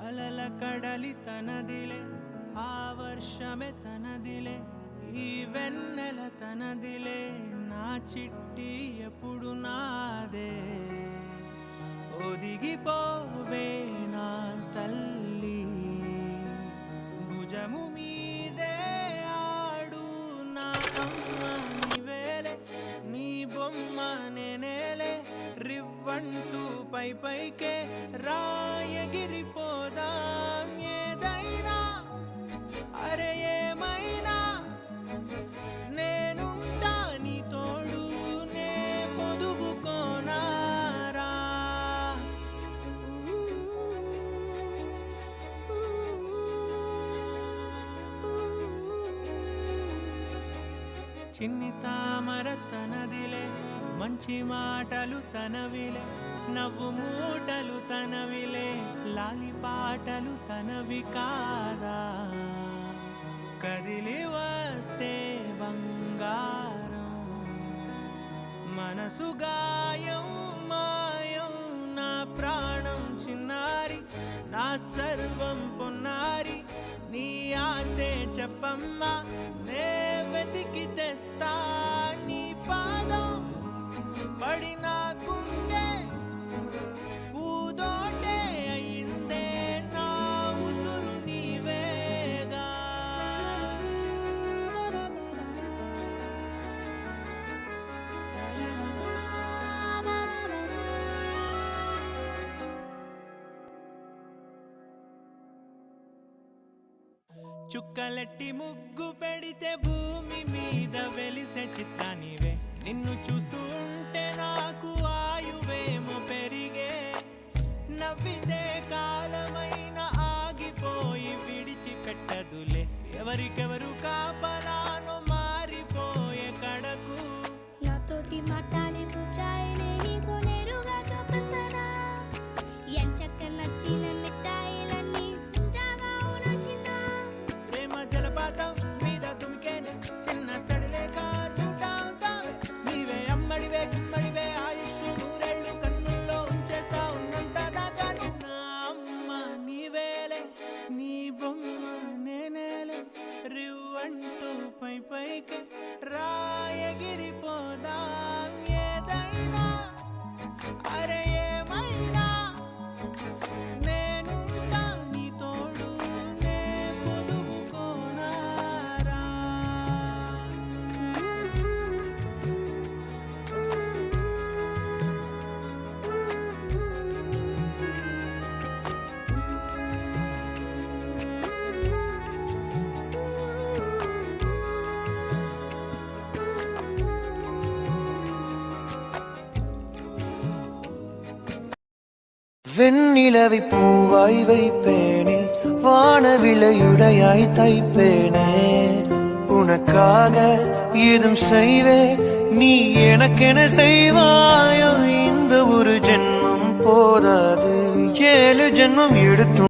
అలల కడలి తనదిలే, ఆ వర్షమే తనదిలే, ఈ వెన్నెల తనదిలే, నా చిట్టి ఎప్పుడు నాదే. ఒదిగిపోవే నా తల్లి, భుజము మీదే ఆడు నా అమ్మ నీవేలే, నీ బొమ్మ నేనేలే, రివ్వంటూ పై పైకే రాయగిరిపోదాం ఏదైనా, అరే ఏమైనా నేనుంటా నీ తోడు, నే పొదుపుకోనారా. చిన్ని తామర తనదిలే, మంచి మాటలు తనవిలే, నవ్వు మూటలు తనవిలే, లాలి పాటలు తనవి కాదా. కదిలి వస్తే బంగారం, మనసు గాయం మాయం, నా ప్రాణం చిన్నారి, నా సర్వం పొన్నారి, నీ ఆశే చెప్పమ్మా, నే వెతికి తెస్తా నీ పాదం పడిన గుండె పూదోటే అయిందే, నా ఉసురు నీవేగా. చుక్కలెట్టి ముగ్గు పెడితే భూమి మీద వెలిసే చిత్రానివే, నిన్ను చూస్తూ ఉంటే నాకు ఆయువేమో పెరిగే. నవ్వితే కాలమైన ఆగిపోయి విడిచిపెట్టదులే, ఎవరికెవరు కాపలానో మారిపోయే కడకు. నాతోటి మాట్లాడే పుచ్చాయిలే నీకు నేరుగా చూపించనా, ఎంచక్క నచ్చిన మిఠాయిలన్నీ తింటాగా చిన్న. ప్రేమ జలపాతం మీద తుమికేనే, చిన్న సడిలేక చూటావుతావే, నీవే అమ్మడివే గుమ్మడివే, ఆయుష్ నూరేళ్ళు కన్నుల్లో ఉంచేస్తా ఉన్నంత దాకా. నా అమ్మ నీవేలే, నీ బొమ్మ నేనేలే, రివ్వంటూ పై పైకి రాయగిరిపోదాం ఏదైనా, అరే ఏమైనా నేనుంటా నీ తోడు, నే పొదుపుకోనారా. வெண்ணிலவை பூவாய் வைப்பேனே, வானவிலையுடையாய் தைப்பேனே, உனக்காக ஏதும் செய்வேன், நீ எனக்கென செய்வாயோ. இந்த ஒரு ஜென்மம் போதாது, 7 ஜென்மம் எடுத்தும்